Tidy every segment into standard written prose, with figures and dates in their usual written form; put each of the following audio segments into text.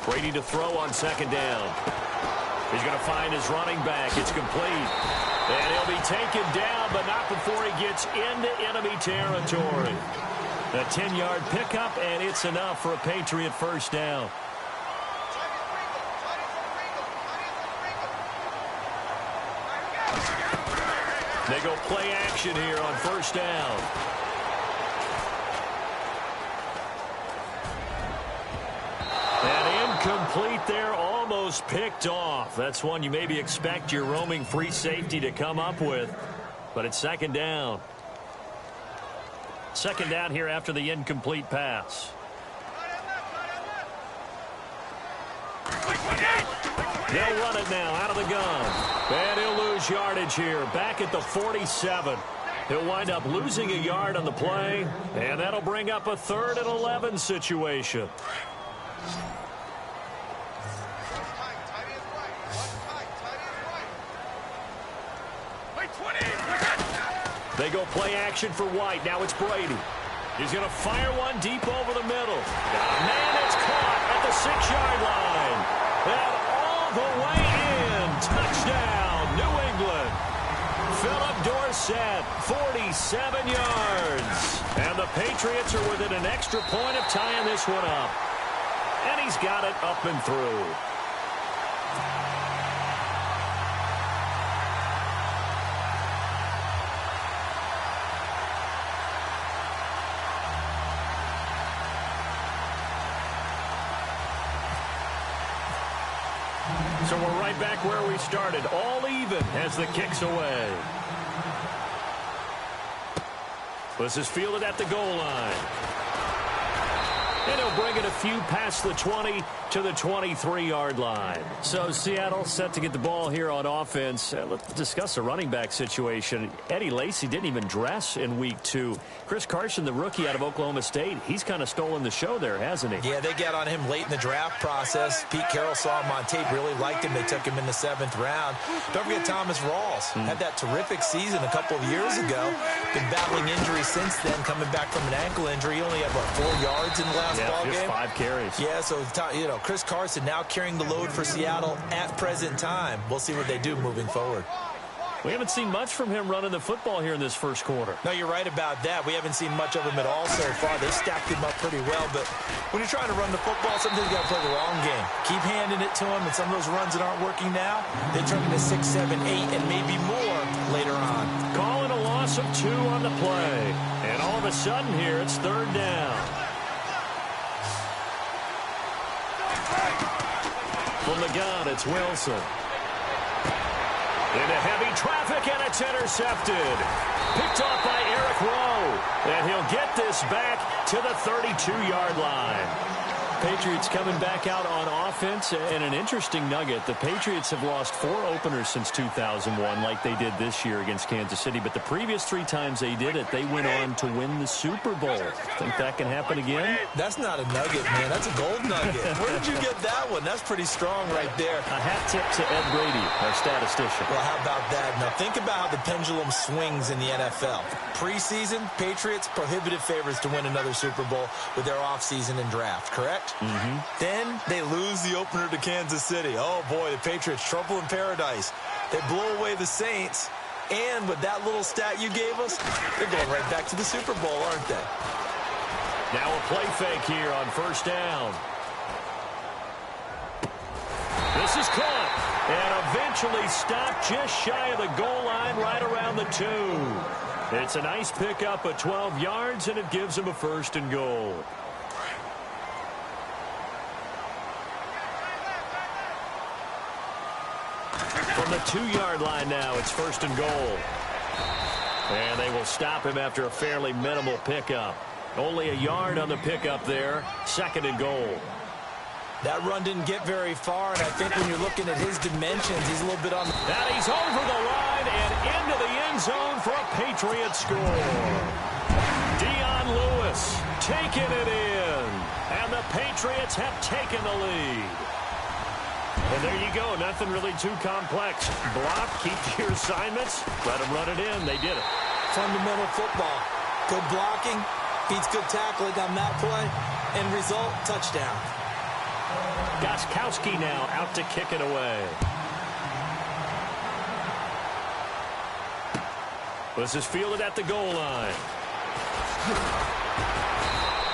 Brady to throw on second down. He's going to find his running back. It's complete. And he'll be taken down, but not before he gets into enemy territory. A 10-yard pickup, and it's enough for a Patriot first down. They go play action here on first down. And incomplete there, almost picked off. That's one you maybe expect your roaming free safety to come up with. But it's second down. Second down here after the incomplete pass. They'll run it now out of the gun. And he'll lose yardage here. Back at the 47. He'll wind up losing a yard on the play. And that'll bring up a 3rd and 11 situation. They go play action for White. Now it's Brady. He's going to fire one deep over the middle. Man, it's caught at the 6-yard line. And all the way in. Touchdown, New England. Philip Dorsett, 47 yards. And the Patriots are within an extra point of tying this one up. And he's got it up and through. So we're right back where we started, all even as the kick's away. This is fielded at the goal line. And he'll bring it a few past the 20 to the 23-yard line. So Seattle set to get the ball here on offense. Let's discuss the running back situation. Eddie Lacy didn't even dress in week 2. Chris Carson, the rookie out of Oklahoma State, he's kind of stolen the show there, hasn't he? Yeah, they got on him late in the draft process. Pete Carroll saw him on tape, really liked him. They took him in the 7th round. Don't forget Thomas Rawls. Had that terrific season a couple of years ago. Been battling injuries since then, coming back from an ankle injury. He only had, 4 yards in the last ball game? Just 5 carries. Yeah, so, Chris Carson now carrying the load for Seattle at present time. We'll see what they do moving forward. We haven't seen much from him running the football here in this first quarter. No, you're right about that. We haven't seen much of him at all so far. They stacked him up pretty well, but when you're trying to run the football, sometimes you got to play the long game. Keep handing it to him, and some of those runs that aren't working now, they turn into 6, 7, 8, and maybe more later on. Calling a loss of 2 on the play. And all of a sudden here, it's 3rd down. From the gun, it's Wilson. Into heavy traffic, and it's intercepted. Picked off by Eric Rowe. And he'll get this back to the 32-yard line. Patriots coming back out on offense. And an interesting nugget. The Patriots have lost 4 openers since 2001 like they did this year against Kansas City. But the previous 3 times they did it, they went on to win the Super Bowl. Think that can happen again? That's not a nugget, man. That's a gold nugget. Where did you get that one? That's pretty strong right there. A hat tip to Ed Brady, our statistician. Well, how about that? Now, think about how the pendulum swings in the NFL. Preseason, Patriots, prohibitive favorites to win another Super Bowl with their offseason and draft, correct? Then they lose the opener to Kansas City. Oh, boy, the Patriots, trouble in paradise. They blow away the Saints. And with that little stat you gave us, they're going right back to the Super Bowl, aren't they? Now a play fake here on first down. This is caught and eventually stopped just shy of the goal line right around the 2. It's a nice pickup of 12 yards, and it gives him a 1st and goal. From the 2-yard line now, it's 1st and goal. And they will stop him after a fairly minimal pickup. Only a yard on the pickup there. 2nd and goal. That run didn't get very far, and I think when you're looking at his dimensions, he's a little bit on the... And he's over the line and into the end zone for a Patriot score. Dion Lewis taking it in. And the Patriots have taken the lead. And there you go. Nothing really too complex. Block, keep to your assignments, let them run it in. They did it. Fundamental football. Good blocking, beats good tackling on that play, and result, touchdown. Gostkowski now out to kick it away. This is fielded at the goal line.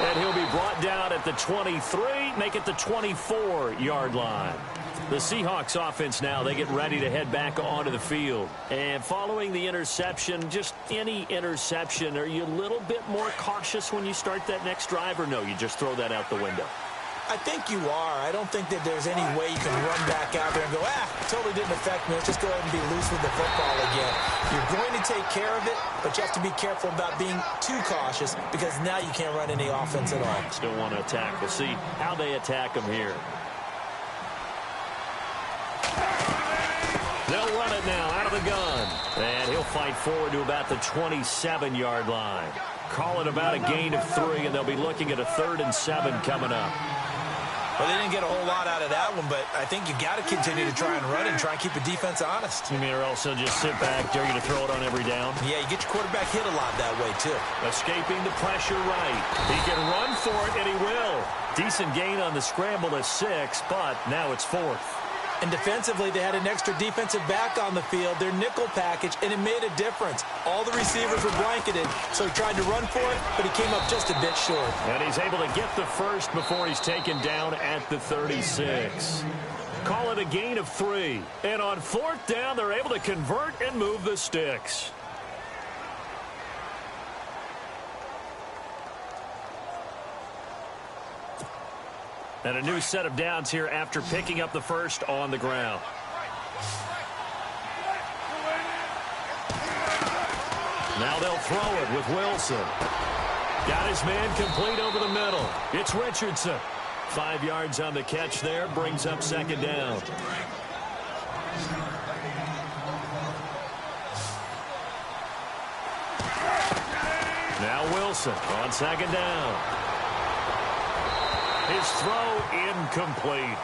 And he'll be brought down at the 23, make it the 24-yard line. The Seahawks offense now, they get ready to head back onto the field. And following the interception, just any interception, are you a little bit more cautious when you start that next drive, or no, you just throw that out the window? I think you are. I don't think that there's any way you can run back out there and go, totally didn't affect me. Let's just go ahead and be loose with the football again. You're going to take care of it, but you have to be careful about being too cautious because now you can't run any offense at all. Still want to attack. We'll see how they attack them here. They'll run it now out of the gun. And he'll fight forward to about the 27-yard line. Call it about a gain of 3, and they'll be looking at a 3rd and 7 coming up. Well, they didn't get a whole lot out of that one, but I think you got to continue to try and run and try and keep the defense honest. You mean or also just sit back, dare you to throw it on every down? Yeah, you get your quarterback hit a lot that way, too. Escaping the pressure right. He can run for it, and he will. Decent gain on the scramble to 6, but now it's 4th. And defensively, they had an extra defensive back on the field, their nickel package, and it made a difference. All the receivers were blanketed, so he tried to run for it, but he came up just a bit short. And he's able to get the first before he's taken down at the 36. Call it a gain of 3. And on 4th down, they're able to convert and move the sticks. And a new set of downs here after picking up the first on the ground. Now they'll throw it with Wilson. Got his man complete over the middle. It's Richardson. 5 yards on the catch there. Brings up 2nd down. Now Wilson on 2nd down. His throw incomplete.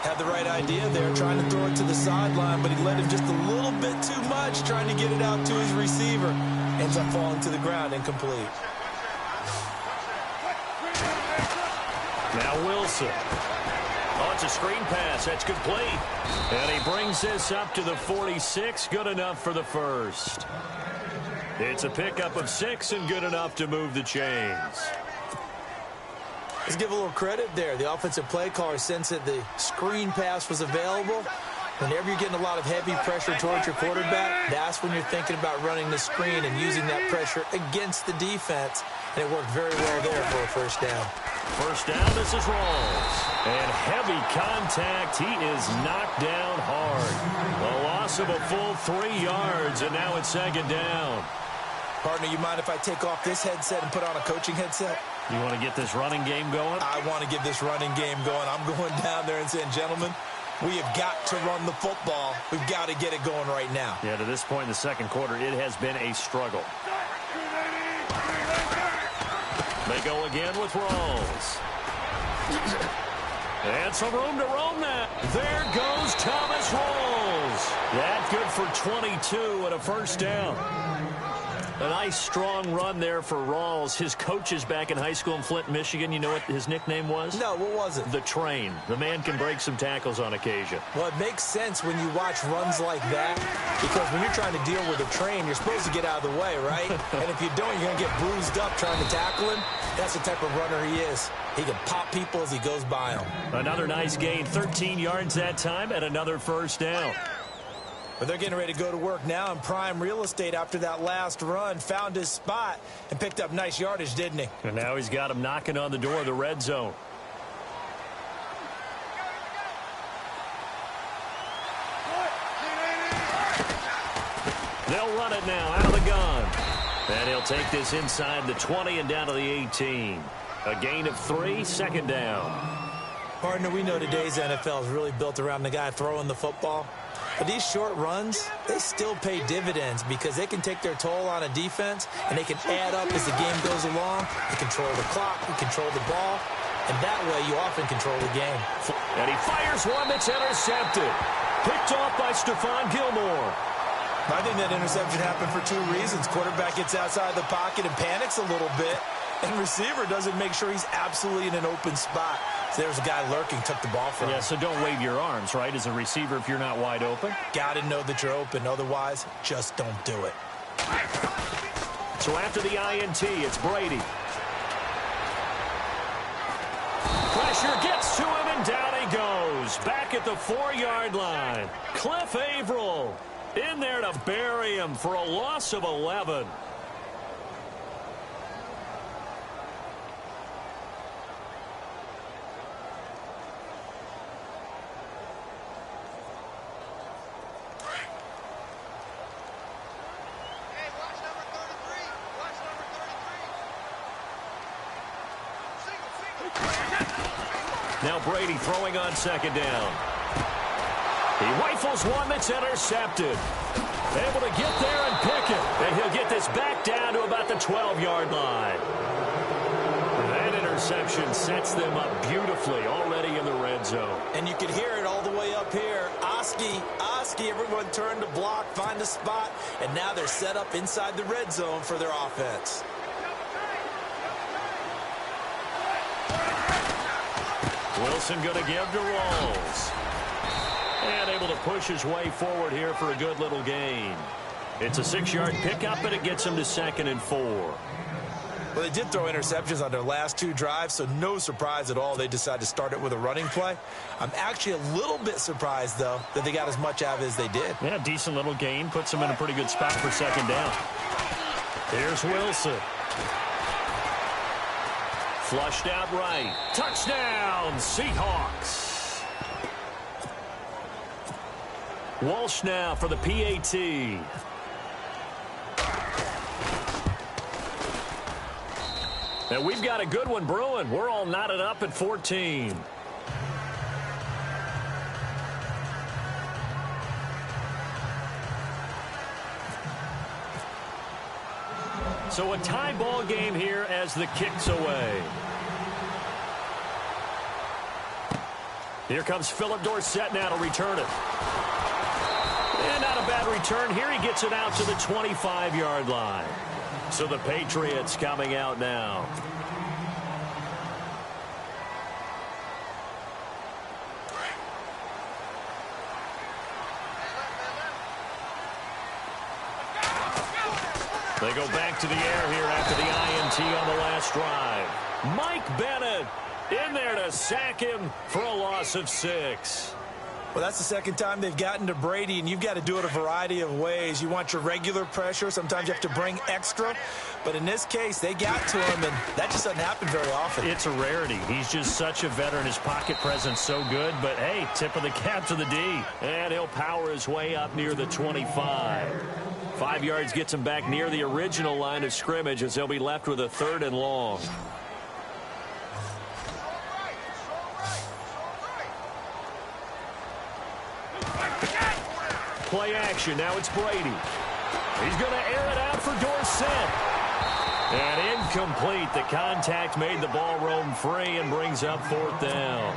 Had the right idea there, trying to throw it to the sideline, but he let him just a little bit too much, trying to get it out to his receiver. Ends up falling to the ground, incomplete. Now Wilson. Oh, it's a screen pass. That's complete. And he brings this up to the 46. Good enough for the first. It's a pickup of 6 and good enough to move the chains. Let's give a little credit there. The offensive play caller sensed that the screen pass was available. Whenever you're getting a lot of heavy pressure towards your quarterback, that's when you're thinking about running the screen and using that pressure against the defense. And it worked very well there for a first down. First down, this is Rawls. And heavy contact. He is knocked down hard. A loss of a full 3 yards, and now it's 2nd down. Partner, you mind if I take off this headset and put on a coaching headset? You want to get this running game going? I want to get this running game going. I'm going down there and saying, gentlemen, we have got to run the football. We've got to get it going right now. Yeah, to this point in the 2nd quarter, it has been a struggle. They go again with Rawls. And some room to roam that. There goes Thomas Rawls. That good for 22 and a first down. A nice, strong run there for Rawls. His coaches back in high school in Flint, Michigan, you know what his nickname was? No, what was it? The Train. The man can break some tackles on occasion. Well, it makes sense when you watch runs like that, because when you're trying to deal with a train, you're supposed to get out of the way, right? And if you don't, you're going to get bruised up trying to tackle him. That's the type of runner he is. He can pop people as he goes by them. Another nice gain, 13 yards that time, and another first down. But they're getting ready to go to work now in prime real estate after that last run. Found his spot and picked up nice yardage, didn't he? And now he's got him knocking on the door of the red zone. They'll run it now out of the gun. And he'll take this inside the 20 and down to the 18. A gain of 3, 2nd down. Partner, we know today's NFL is really built around the guy throwing the football. But these short runs, they still pay dividends because they can take their toll on a defense and they can add up as the game goes along. You control the clock, you control the ball, and that way you often control the game. And he fires one that's intercepted. Picked off by Stephon Gilmore. I think that interception happened for 2 reasons. Quarterback gets outside the pocket and panics a little bit, and receiver doesn't make sure he's absolutely in an open spot. So there's a guy lurking, took the ball from him. Yeah, so don't wave your arms, right, as a receiver if you're not wide open. Got to know that you're open. Otherwise, just don't do it. So after the INT, it's Brady. Pressure gets to him, and down he goes. Back at the 4-yard line. Cliff Averill in there to bury him for a loss of 11. Now Brady throwing on second down. He rifles one that's intercepted. Able to get there and pick it. And he'll get this back down to about the 12-yard line. That interception sets them up beautifully already in the red zone. And you can hear it all the way up here. Oski, everyone turned to block, find a spot, and now they're set up inside the red zone for their offense. Wilson going to give to Rawls. And able to push his way forward here for a good little gain. It's a 6-yard pickup, and it gets him to 2nd and 4. Well, they did throw interceptions on their last 2 drives, so no surprise at all they decided to start it with a running play. I'm actually a little bit surprised, though, that they got as much out of it as they did. Yeah, decent little gain. Puts them in a pretty good spot for 2nd down. Here's Wilson. Flushed out right. Touchdown, Seahawks. Walsh now for the PAT. And we've got a good one brewing. We're all knotted up at 14. So a tie ball game here as the kick's away. Here comes Philip Dorsett now to return it. And not a bad return. Here he gets it out to the 25-yard line. So the Patriots coming out now. They go back to the air here after the INT on the last drive. Mike Bennett in there to sack him for a loss of 6. Well, that's the second time they've gotten to Brady, and you've got to do it a variety of ways. You want your regular pressure. Sometimes you have to bring extra. But in this case, they got to him, and that just doesn't happen very often. It's a rarity. He's just such a veteran. His pocket presence so good. But, hey, tip of the cap to the D. And he'll power his way up near the 25. 5 yards gets him back near the original line of scrimmage as they'll be left with a 3rd and long. Play action. Now it's Brady. He's going to air it out for Dorsett. And incomplete. The contact made the ball roam free and brings up 4th down.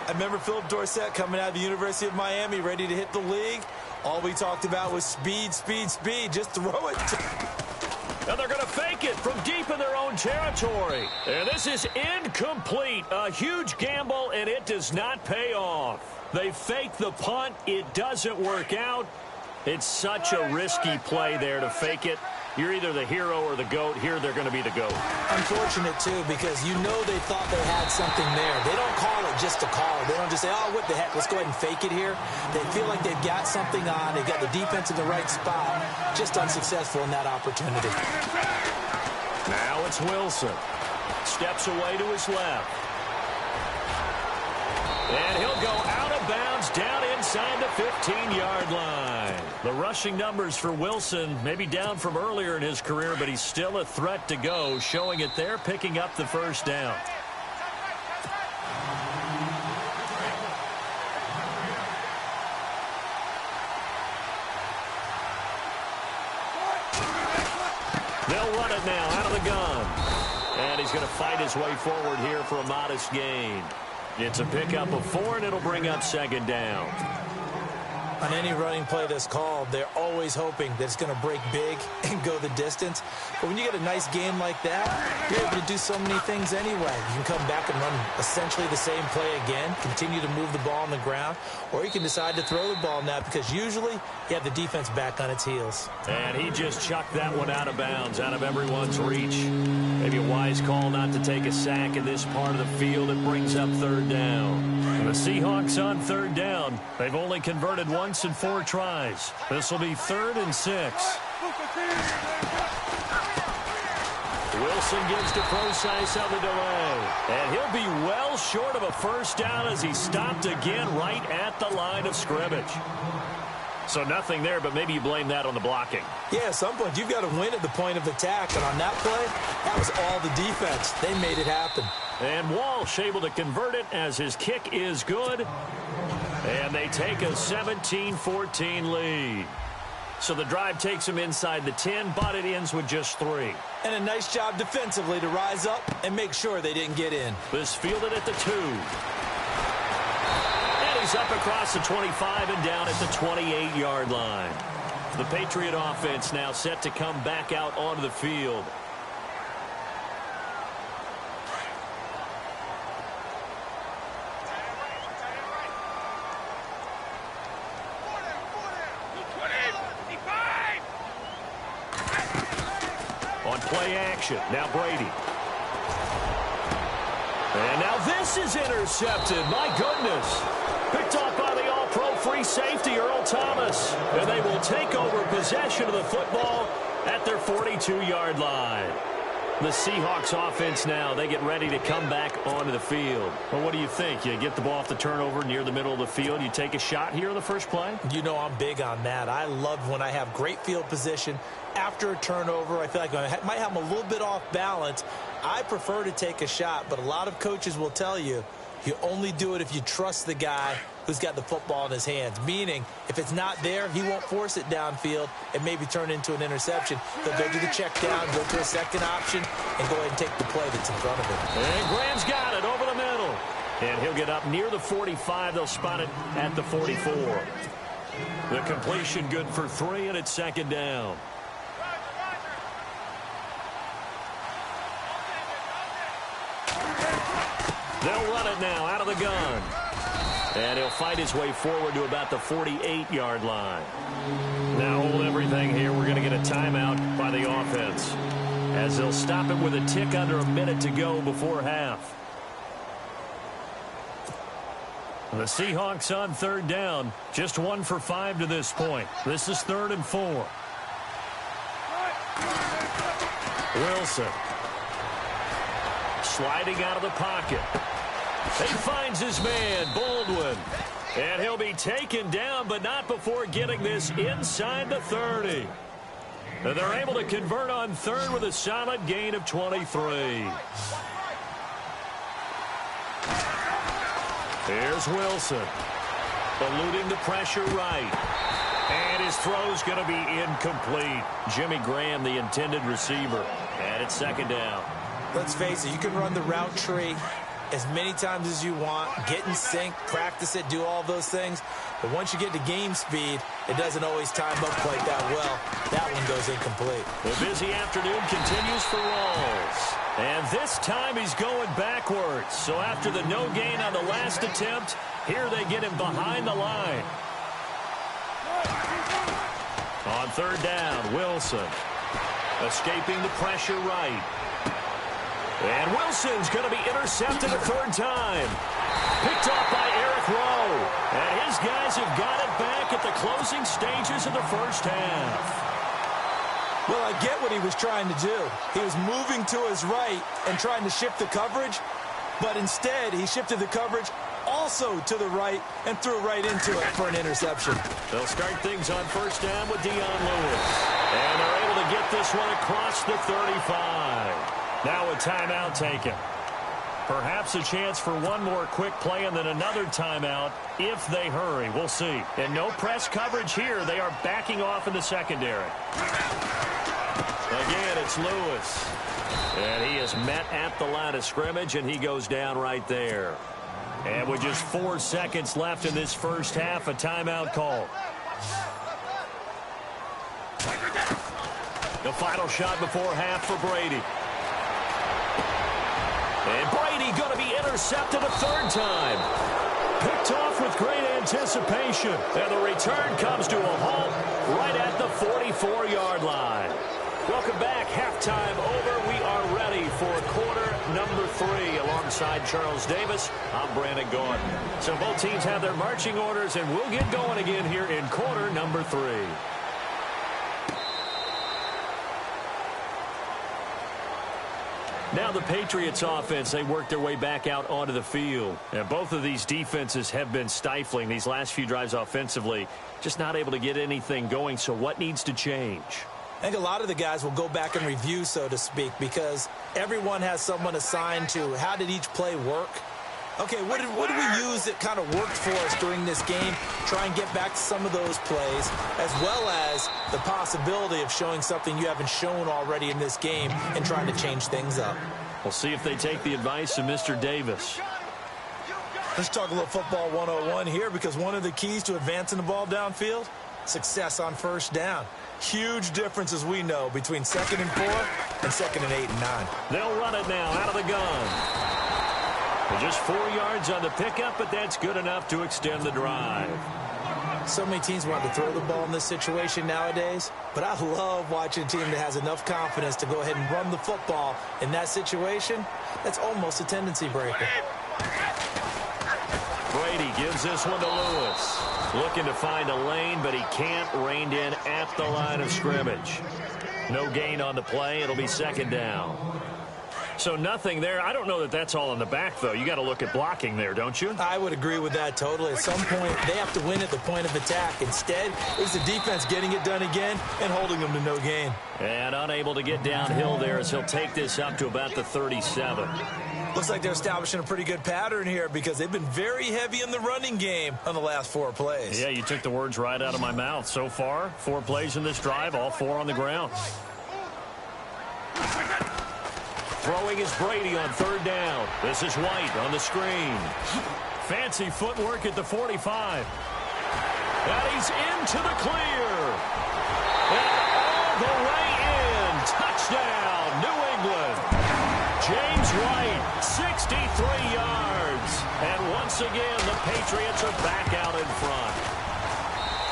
I remember Philip Dorsett coming out of the University of Miami ready to hit the league. All we talked about was speed, speed, speed. Just throw it. And they're going to fake it from deep in their own territory. And this is incomplete. A huge gamble, and it does not pay off. They fake the punt. It doesn't work out. It's such a risky play there to fake it. You're either the hero or the GOAT. Here they're going to be the GOAT. Unfortunate, too, because you know they thought they had something there. They don't call it just to call it. They don't just say, oh, what the heck, let's go ahead and fake it here. They feel like they've got something on. They've got the defense in the right spot. Just unsuccessful in that opportunity. Now it's Wilson. Steps away to his left. And he'll go out of bounds down inside the 15-yard line. The rushing numbers for Wilson maybe down from earlier in his career, but he's still a threat to go, showing it there, picking up the 1st down. They'll run it now out of the gun. And he's going to fight his way forward here for a modest gain. It's a pickup of 4, and it'll bring up 2nd down. On any running play that's called, they're always hoping that it's going to break big and go the distance. But when you get a nice game like that, you're able to do so many things anyway. You can come back and run essentially the same play again, continue to move the ball on the ground, or you can decide to throw the ball now because usually you have the defense back on its heels. And he just chucked that one out of bounds, out of everyone's reach. Maybe a wise call not to take a sack in this part of the field. It brings up third down. And the Seahawks on third down. They've only converted once in 4 tries. This will be 3rd and 6. Wilson gives to Procise on the delay. And he'll be well short of a first down as he stopped again right at the line of scrimmage. So nothing there, but maybe you blame that on the blocking. Yeah, at some point you've got to win at the point of attack. And on that play, that was all the defense. They made it happen. And Walsh able to convert it as his kick is good. And they take a 17-14 lead. So the drive takes them inside the 10, but it ends with just 3. And a nice job defensively to rise up and make sure they didn't get in. This fielded at the 2. And he's up across the 25 and down at the 28-yard line. The Patriot offense now set to come back out onto the field. On play action, now Brady. And now this is intercepted. My goodness. Picked off by the all-pro free safety, Earl Thomas. And they will take over possession of the football at their 42-yard line. The Seahawks offense now, they get ready to come back onto the field. Well, what do you think? You get the ball off the turnover near the middle of the field. You take a shot here in the first play? You know I'm big on that. I love when I have great field position. After a turnover, I feel like I might have them a little bit off balance. I prefer to take a shot, but a lot of coaches will tell you, you only do it if you trust the guy who's got the football in his hands. Meaning, if it's not there, he won't force it downfield and maybe turn into an interception. He'll go to the check down, go to a second option, and go ahead and take the play that's in front of him. And Graham's got it over the middle. And he'll get up near the 45. They'll spot it at the 44. The completion good for 3, and it's 2nd down. They'll run it now out of the gun. And he'll fight his way forward to about the 48-yard line. Now hold everything here. We're going to get a timeout by the offense, as they'll stop it with a tick under a minute to go before half. The Seahawks on 3rd down. Just 1 for 5 to this point. This is 3rd and 4. Wilson. Sliding out of the pocket. He finds his man, Baldwin. And he'll be taken down, but not before getting this inside the 30. And they're able to convert on 3rd with a solid gain of 23. Here's Wilson. Eluding the pressure right. And his throw's going to be incomplete. Jimmy Graham, the intended receiver. And it's 2nd down. Let's face it, you can run the route tree as many times as you want, get in sync, practice it, do all those things. But once you get to game speed, it doesn't always time up quite that well. That one goes incomplete. The busy afternoon continues for Rawls. And this time he's going backwards. So after the no gain on the last attempt, here they get him behind the line. On 3rd down, Wilson. Escaping the pressure right. And Wilson's going to be intercepted a 3rd time. Picked off by Eric Rowe. And his guys have got it back at the closing stages of the first half. Well, I get what he was trying to do. He was moving to his right and trying to shift the coverage. But instead, he shifted the coverage also to the right and threw right into it for an interception. They'll start things on 1st down with Dion Lewis. And they're able to get this one across the 35. Now a timeout taken. Perhaps a chance for one more quick play and then another timeout if they hurry. We'll see. And no press coverage here. They are backing off in the secondary. Again, it's Lewis. And he is met at the line of scrimmage, and he goes down right there. And with just 4 seconds left in this first half, a timeout call. The final shot before half for Brady. And Brady going to be intercepted a third time. Picked off with great anticipation. And the return comes to a halt right at the 44-yard line. Welcome back. Halftime over. We are ready for quarter number 3. Alongside Charles Davis, I'm Brandon Gordon. So both teams have their marching orders, and we'll get going again here in quarter number 3. Now the Patriots offense, they work their way back out onto the field. And both of these defenses have been stifling these last few drives offensively. Just not able to get anything going. So what needs to change? I think a lot of the guys will go back and review, so to speak, because everyone has someone assigned to how did each play work. Okay, what did we use that kind of worked for us during this game? Try and get back to some of those plays, as well as the possibility of showing something you haven't shown already in this game and trying to change things up. We'll see if they take the advice of Mr. Davis. Let's talk a little football 101 here, because one of the keys to advancing the ball downfield, success on first down. Huge difference, as we know, between 2nd and 4 and 2nd and 8 and 9. They'll run it now out of the gun. Just 4 yards on the pickup, but that's good enough to extend the drive. So many teams want to throw the ball in this situation nowadays, but I love watching a team that has enough confidence to go ahead and run the football in that situation. That's almost a tendency breaker. Brady gives this one to Lewis. Looking to find a lane, but he can't. Reined in at the line of scrimmage. No gain on the play. It'll be 2nd down. So nothing there. I don't know that that's all in the back, though. You got to look at blocking there, don't you? I would agree with that totally. At some point, they have to win at the point of attack. Instead, it was the defense getting it done again and holding them to no gain. And unable to get downhill there as he'll take this up to about the 37. Looks like they're establishing a pretty good pattern here, because they've been very heavy in the running game on the last 4 plays. Yeah, you took the words right out of my mouth. So far, 4 plays in this drive, all 4 on the ground. Throwing is Brady on 3rd down. This is White on the screen. Fancy footwork at the 45. And he's into the clear. And all the way in. Touchdown, New England. James White, 63 yards. And once again, the Patriots are back out in front.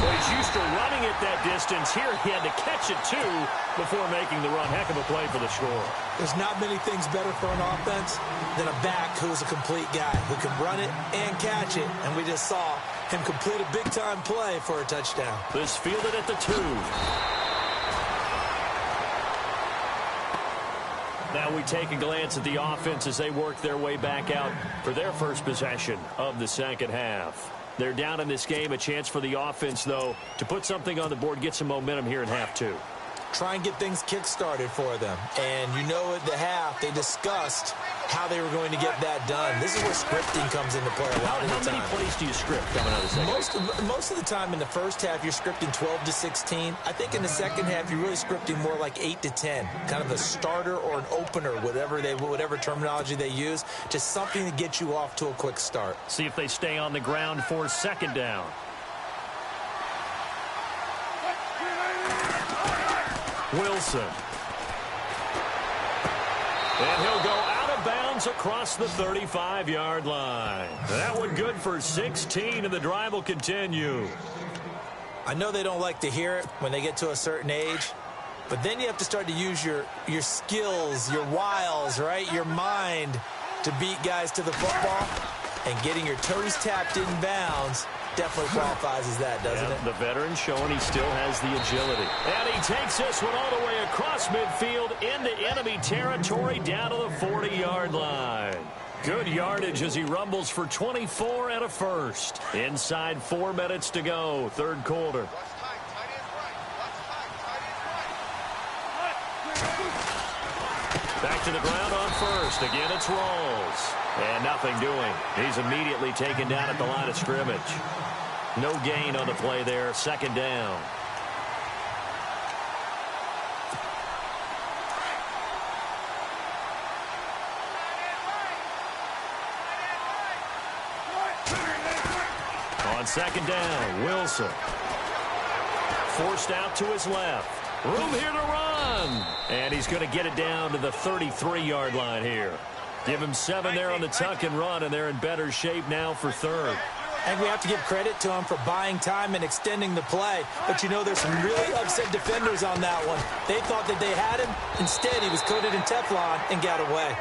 Well, he's used to running it that distance. Here he had to catch it, too, before making the run. Heck of a play for the score. There's not many things better for an offense than a back who's a complete guy, who can run it and catch it. And we just saw him complete a big-time play for a touchdown. This fielded at the 2. Now we take a glance at the offense as they work their way back out for their first possession of the second half. They're down in this game. A chance for the offense, though, to put something on the board, get some momentum here in half 2. Try and get things kick-started for them. And you know at the half, they discussed how they were going to get that done. This is where scripting comes into play a lot of the time. How many plays do you script coming out of the second? Most of the time in the first half, you're scripting 12 to 16. I think in the second half, you're really scripting more like 8 to 10. Kind of a starter or an opener, whatever terminology they use. Just something to get you off to a quick start. See if they stay on the ground for 2nd down. Wilson. And he'll go out of bounds across the 35-yard line. That one good for 16, and the drive will continue. I know they don't like to hear it when they get to a certain age, but then you have to start to use your skills, your wiles, right? Your mind to beat guys to the football, and getting your toes tapped in bounds definitely qualifies as that, doesn't it? The veteran showing he still has the agility. And he takes this one all the way across midfield into enemy territory down to the 40-yard line. Good yardage as he rumbles for 24 and a first. Inside 4 minutes to go, 3rd quarter. Back to the ground on first. Again, it's Rawls. And nothing doing. He's immediately taken down at the line of scrimmage. No gain on the play there. 2nd down. On second down, Wilson. Forced out to his left. Room here to run. And he's going to get it down to the 33-yard line here. Give him 7 there on the tuck and run, and they're in better shape now for third. I think we have to give credit to him for buying time and extending the play. But, you know, there's some really upset defenders on that one. They thought that they had him. Instead, he was coated in Teflon and got away.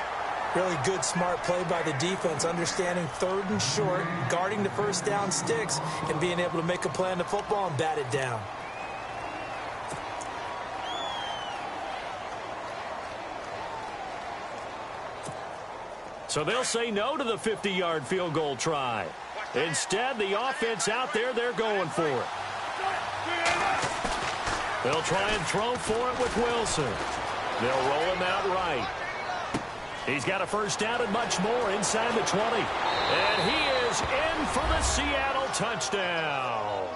Really good, smart play by the defense, understanding third and short, guarding the first down sticks, and being able to make a play on the football and bat it down. So they'll say no to the 50-yard field goal try. Instead, the offense out there, they're going for it. They'll try and throw for it with Wilson. They'll roll him out right. He's got a first down and much more inside the 20. And he is in for the Seattle touchdown.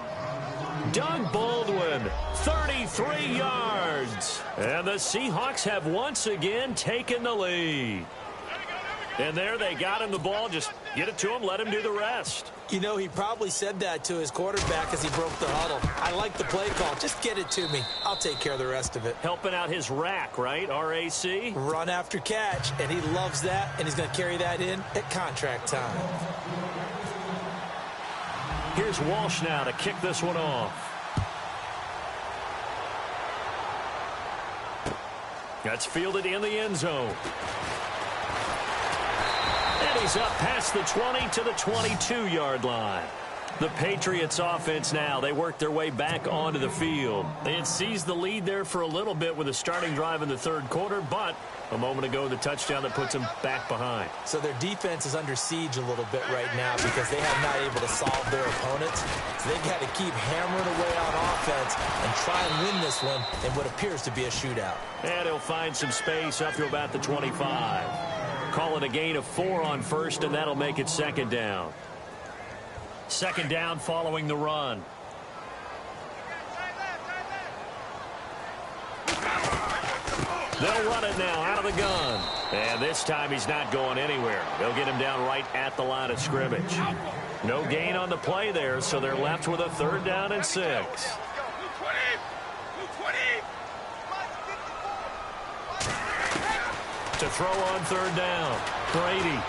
Doug Baldwin, 33 yards. And the Seahawks have once again taken the lead. And there they got him the ball. Just get it to him, let him do the rest. You know, he probably said that to his quarterback as he broke the huddle. I like the play call. Just get it to me. I'll take care of the rest of it. Helping out his rack, right? R-A-C? Run after catch, and he loves that, and he's going to carry that in at contract time. Here's Walsh now to kick this one off. That's fielded in the end zone. And he's up past the 20 to the 22-yard line. The Patriots offense now, they work their way back onto the field. They had seized the lead there for a little bit with a starting drive in the third quarter, but a moment ago, the touchdown that puts them back behind. So their defense is under siege a little bit right now because they have not able to solve their opponents. So they've got to keep hammering away on offense and try and win this one in what appears to be a shootout. And he'll find some space up to about the 25. Call it a gain of 4 on first, and that'll make it second down. Second down following the run. They'll run it now out of the gun. And this time he's not going anywhere. They'll get him down right at the line of scrimmage. No gain on the play there, so they're left with a third down and 6. To throw on third down, Brady.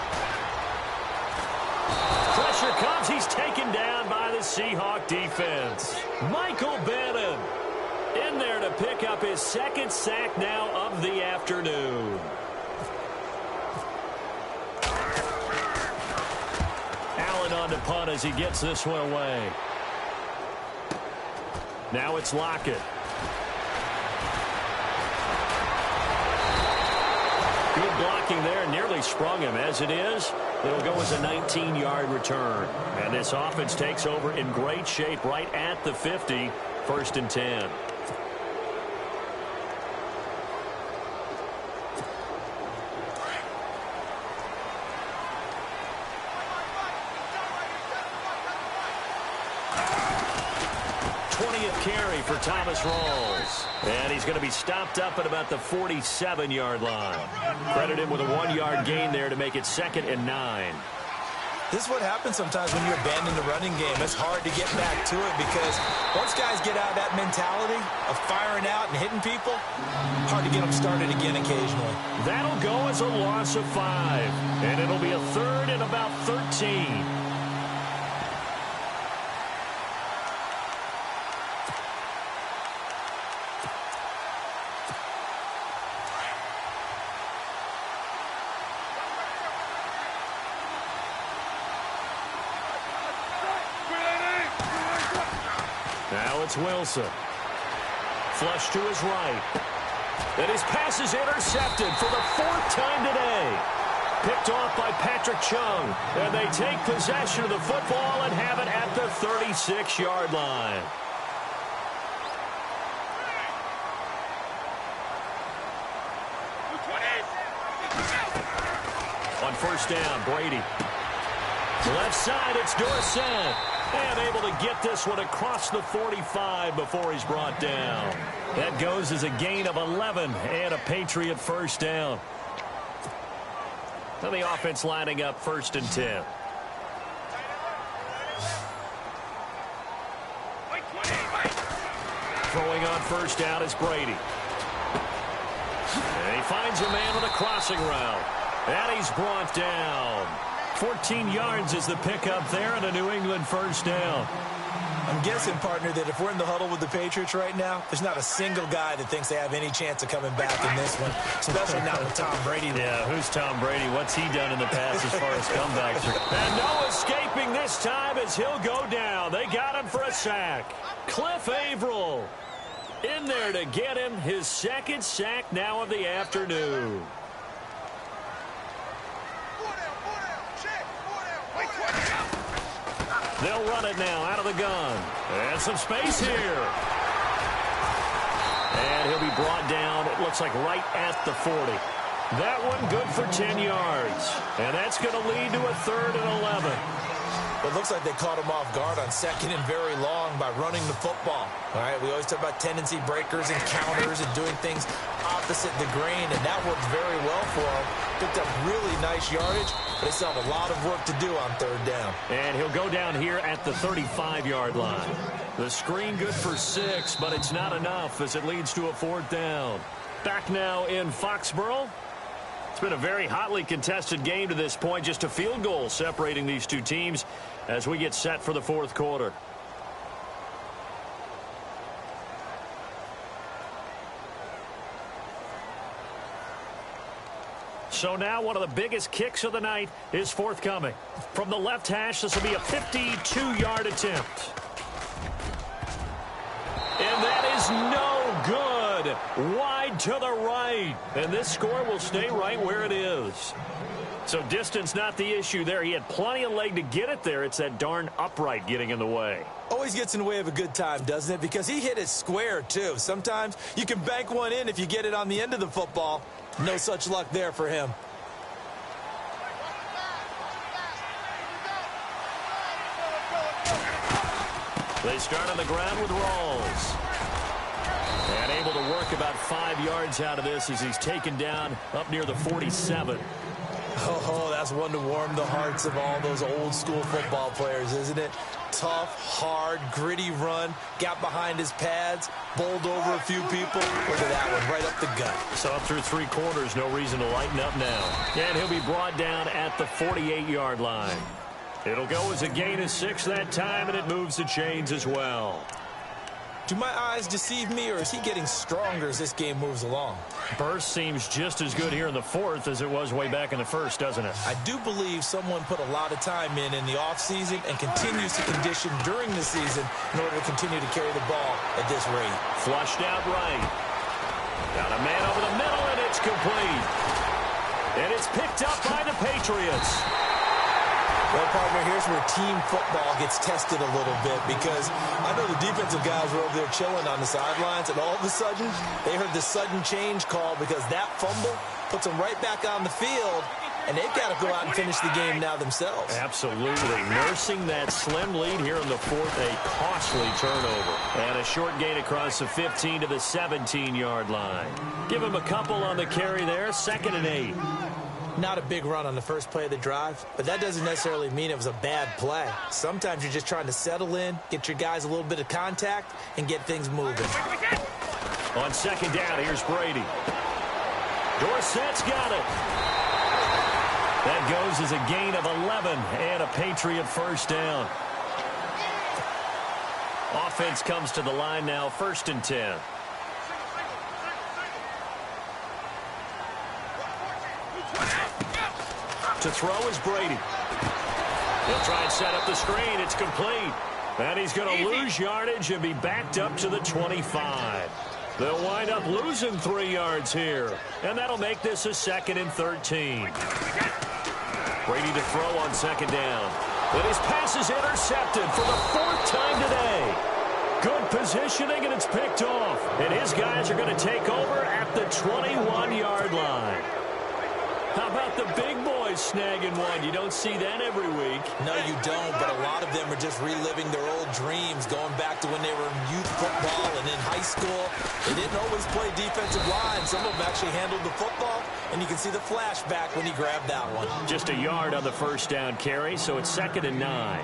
Pressure comes. He's taken down by the Seahawk defense. Michael Bannon in there to pick up his second sack now of the afternoon. Allen on to punt as he gets this one away. Now it's Lockett. Good blocking there, nearly sprung him. As it is, it'll go as a 19-yard return. And this offense takes over in great shape right at the 50, 1st and 10. Carry for Thomas Rawls. And he's going to be stopped up at about the 47-yard line. Credit him with a 1-yard gain there to make it 2nd and 9. This is what happens sometimes when you abandon the running game. It's hard to get back to it because once guys get out of that mentality of firing out and hitting people, hard to get them started again occasionally. That'll go as a loss of 5. And it'll be a 3rd and about 13. Now it's Wilson. Flush to his right. And his pass is intercepted for the 4th time today. Picked off by Patrick Chung. And they take possession of the football and have it at the 36-yard line. On first down, Brady. Left side, it's Dorsett. And able to get this one across the 45 before he's brought down. That goes as a gain of 11 and a Patriot first down. Now the offense lining up 1st and 10. Throwing on first down is Brady. And he finds a man with a crossing route. And he's brought down. 14 yards is the pickup there and a New England first down. I'm guessing, partner, that if we're in the huddle with the Patriots right now, there's not a single guy that thinks they have any chance of coming back in this one, especially not with Tom Brady. Yeah, who's Tom Brady? What's he done in the past as far as comebacks? And no escaping this time as he'll go down. They got him for a sack. Cliff Averill in there to get him his second sack now of the afternoon. They'll run it now out of the gun. And some space here. And he'll be brought down, it looks like right at the 40. That one good for 10 yards. And that's going to lead to a 3rd and 11. It looks like they caught him off guard on 2nd and very long by running the football. All right, we always talk about tendency breakers and counters and doing things opposite the grain, and that worked very well for him. Picked up really nice yardage, but they still have a lot of work to do on 3rd down. And he'll go down here at the 35-yard line. The screen good for 6, but it's not enough as it leads to a 4th down. Back now in Foxborough. It's been a very hotly contested game to this point. Just a field goal separating these two teams as we get set for the 4th quarter. So now one of the biggest kicks of the night is forthcoming. From the left hash, this will be a 52-yard attempt. And that is no good. Wide to the right. And this score will stay right where it is. So distance not the issue there. He had plenty of leg to get it there. It's that darn upright getting in the way. Always gets in the way of a good time, doesn't it? Because he hit it square, too. Sometimes you can bank one in if you get it on the end of the football. No such luck there for him. They start on the ground with Rawls. And able to work about 5 yards out of this as he's taken down up near the 47. Oh, that's one to warm the hearts of all those old school football players, isn't it? Tough, hard, gritty run, got behind his pads, bowled over a few people. Look at that one, right up the gut. So up through 3 quarters, no reason to lighten up now. And he'll be brought down at the 48-yard line. It'll go as a gain of 6 that time, and it moves the chains as well. Do my eyes deceive me, or is he getting stronger as this game moves along? Burst seems just as good here in the 4th as it was way back in the 1st, doesn't it? I do believe someone put a lot of time in the offseason and continues to condition during the season in order to continue to carry the ball at this rate. Flushed out right. Got a man over the middle, and it's complete. And it's picked up by the Patriots. Well, partner, here's where team football gets tested a little bit because I know the defensive guys were over there chilling on the sidelines, and all of a sudden, they heard the sudden change call because that fumble puts them right back on the field, and they've got to go out and finish the game now themselves. Absolutely. Nursing that slim lead here in the 4th, a costly turnover. And a short gain across the 15 to the 17-yard line. Give him a couple on the carry there, 2nd and 8. Not a big run on the first play of the drive, but that doesn't necessarily mean it was a bad play. Sometimes you're just trying to settle in, get your guys a little bit of contact, and get things moving. On 2nd down, here's Brady. Dorsett's got it. That goes as a gain of 11 and a Patriot first down. Offense comes to the line now, 1st and 10. To throw is Brady. He'll try and set up the screen. It's complete. And he's going to lose yardage and be backed up to the 25. They'll wind up losing 3 yards here. And that'll make this a 2nd and 13. Brady to throw on 2nd down. But his pass is intercepted for the 4th time today. Good positioning, and it's picked off. And his guys are going to take over at the 21-yard line. How about the big boys snagging one? You don't see that every week. No, you don't, but a lot of them are just reliving their old dreams, going back to when they were in youth football and in high school. They didn't always play defensive line. Some of them actually handled the football, and you can see the flashback when he grabbed that one. Just a yard on the first down carry, so it's 2nd and 9.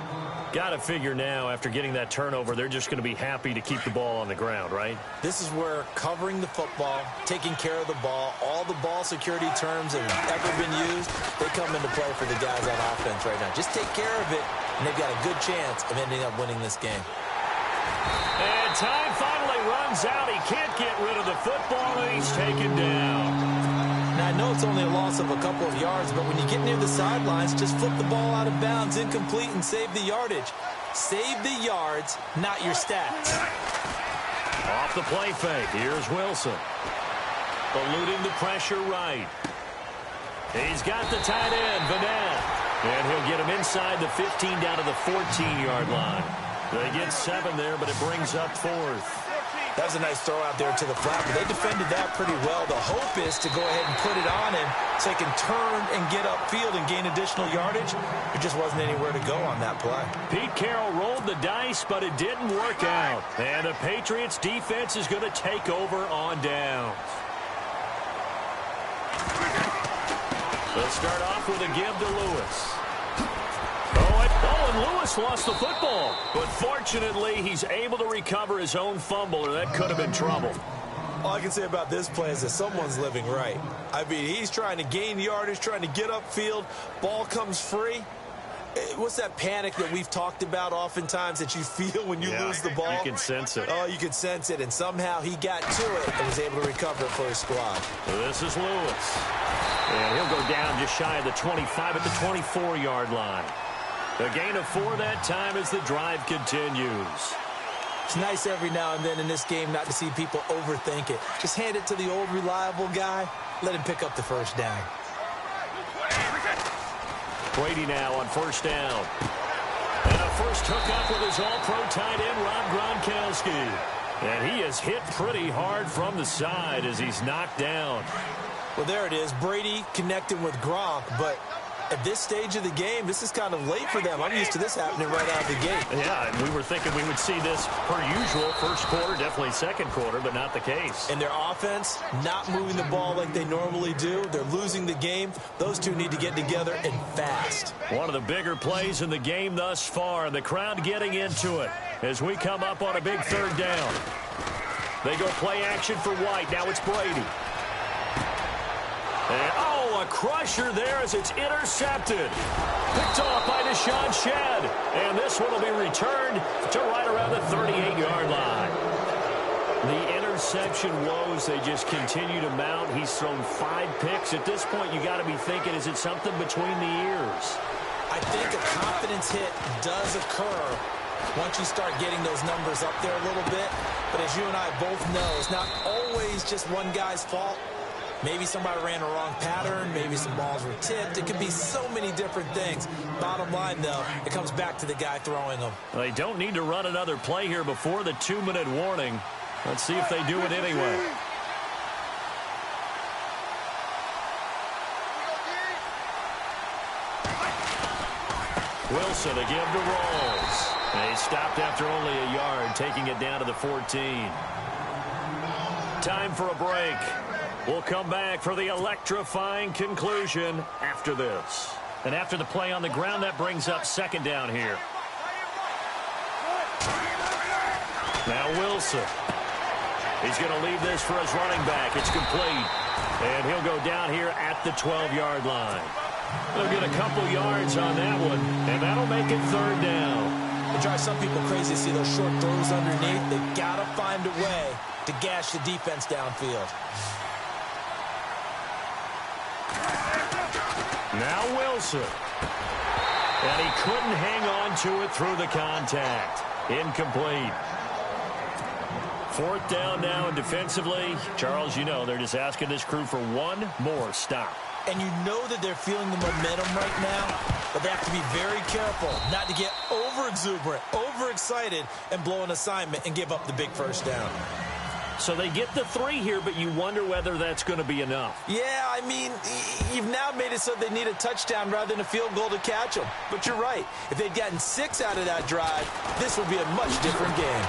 Got to figure now, after getting that turnover, they're just going to be happy to keep the ball on the ground, right? This is where covering the football, taking care of the ball, all the ball security terms that have ever been used, they come into play for the guys on offense right now. Just take care of it, and they've got a good chance of ending up winning this game. And time finally runs out. He can't get rid of the football, and he's taken down. Now, I know it's only a loss of a couple of yards, but when you get near the sidelines, just flip the ball out of bounds, incomplete, and save the yardage. Save the yards, not your stats. Off the play fake. Here's Wilson. Eluding the pressure right. He's got the tight end, Vanette. And he'll get him inside the 15 down to the 14-yard line. They get 7 there, but it brings up 4th. That was a nice throw out there to the flat, but they defended that pretty well. The hope is to go ahead and put it on him so he can turn and get upfield and gain additional yardage. There just wasn't anywhere to go on that play. Pete Carroll rolled the dice, but it didn't work out. And the Patriots defense is going to take over on downs. They'll start off with a give to Lewis. And Lewis lost the football. But fortunately, he's able to recover his own fumble, or that could have been trouble. All I can say about this play is that someone's living right. I mean, he's trying to gain yardage, trying to get upfield. Ball comes free. What's that panic that we've talked about oftentimes that you feel when you lose the ball? You can sense it. Oh, you can sense it. And somehow he got to it and was able to recover it for his squad. This is Lewis. And he'll go down just shy of the 25 at the 24-yard line. A gain of 4 that time as the drive continues. It's nice every now and then in this game not to see people overthink it. Just hand it to the old reliable guy. Let him pick up the first down. Brady now on first down. And a first hookup with his all-pro tight end, Rob Gronkowski. And he is hit pretty hard from the side as he's knocked down. Well, there it is. Brady connecting with Gronk, but at this stage of the game, this is kind of late for them. I'm used to this happening right out of the gate. Yeah, and we were thinking we would see this per usual. First quarter, definitely second quarter, but not the case. And their offense, not moving the ball like they normally do. They're losing the game. Those two need to get together and fast. One of the bigger plays in the game thus far. The crowd getting into it as we come up on a big third down. They go play action for White. Now it's Brady. And, a crusher there as it's intercepted. Picked off by Deshaun Shedd. And this one will be returned to right around the 38-yard line. The interception woes, they just continue to mount. He's thrown 5 picks. At this point, you got to be thinking, is it something between the ears? I think a confidence hit does occur once you start getting those numbers up there a little bit. But as you and I both know, it's not always just one guy's fault. Maybe somebody ran a wrong pattern. Maybe some balls were tipped. It could be so many different things. Bottom line, though, it comes back to the guy throwing them. They don't need to run another play here before the 2-minute warning. Let's see if they do it anyway. Wilson a give to Rolls. And he stopped after only a yard, taking it down to the 14. Time for a break. We'll come back for the electrifying conclusion after this. And after the play on the ground, that brings up second down here. Now Wilson. He's going to leave this for his running back. It's complete. And he'll go down here at the 12-yard line. They'll get a couple yards on that one, and that'll make it third down. It drives some people crazy to see those short throws underneath. They've got to find a way to gash the defense downfield. Now Wilson. And he couldn't hang on to it through the contact. Incomplete. Fourth down now, and defensively, Charles, you know, they're just asking this crew for one more stop. And you know that they're feeling the momentum right now, but they have to be very careful not to get over-exuberant, overexcited, and blow an assignment and give up the big first down. So they get the 3 here, but you wonder whether that's going to be enough. Yeah, I mean, you've now made it so they need a touchdown rather than a field goal to catch them. But you're right. If they'd gotten 6 out of that drive, this would be a much different game.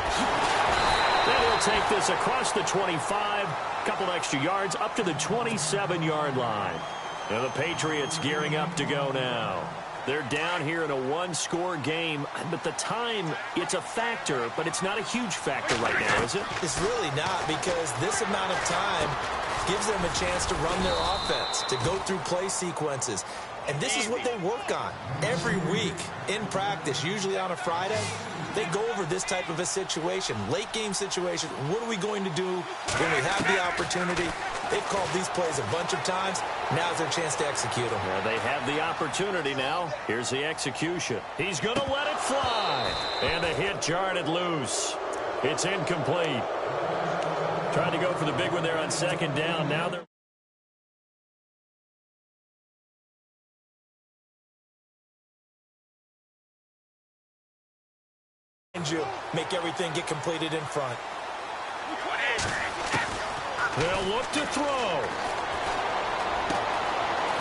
Then he'll take this across the 25, a couple extra yards, up to the 27-yard line. And the Patriots gearing up to go now. They're down here in a one-score game, but the time, it's a factor, but it's not a huge factor right now, is it? It's really not, because this amount of time gives them a chance to run their offense, to go through play sequences. And this is what they work on every week in practice, usually on a Friday. They go over this type of a situation, late game situation. What are we going to do when we have the opportunity? They've called these plays a bunch of times. Now's their chance to execute them. Yeah, they have the opportunity now. Here's the execution. He's going to let it fly. And the hit jarred it loose. It's incomplete. Trying to go for the big one there on second down. Now they're... Make everything get completed in front. They'll look to throw.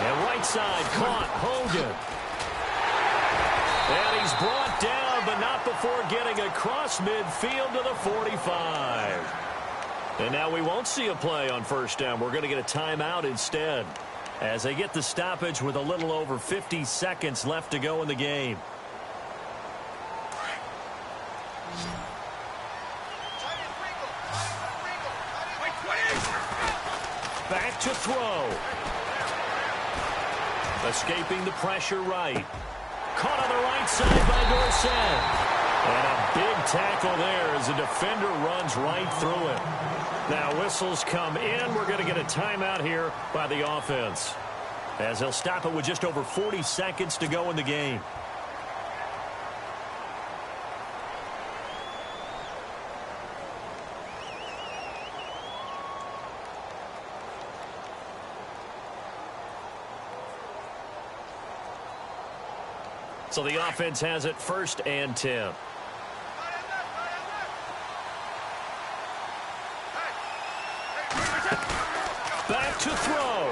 And right side caught Hogan. And he's brought down, but not before getting across midfield to the 45. And now we won't see a play on first down. We're going to get a timeout instead, as they get the stoppage with a little over 50 seconds left to go in the game. Back to throw. Escaping the pressure right. Caught on the right side by Dorsett. And a big tackle there as the defender runs right through it. Now whistles come in. We're going to get a timeout here by the offense, as they'll stop it with just over 40 seconds to go in the game. So the offense has it 1st and 10. Back to throw.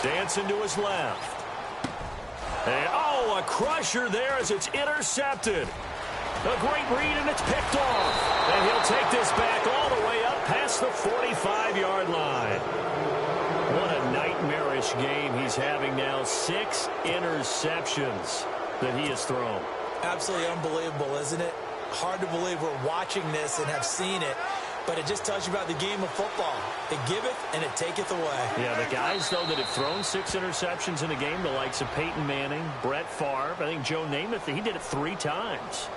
Dancing to his left. And, oh, a crusher there as it's intercepted. A great read, and it's picked off. And he'll take this back all the way up past the 45-yard line. What a nightmarish game he's having now. 6 interceptions that he has thrown. Absolutely unbelievable, isn't it? Hard to believe we're watching this and have seen it, but it just tells you about the game of football. It giveth and it taketh away. Yeah, the guys, though, that have thrown 6 interceptions in a game, the likes of Peyton Manning, Brett Favre, I think Joe Namath, he did it 3 times.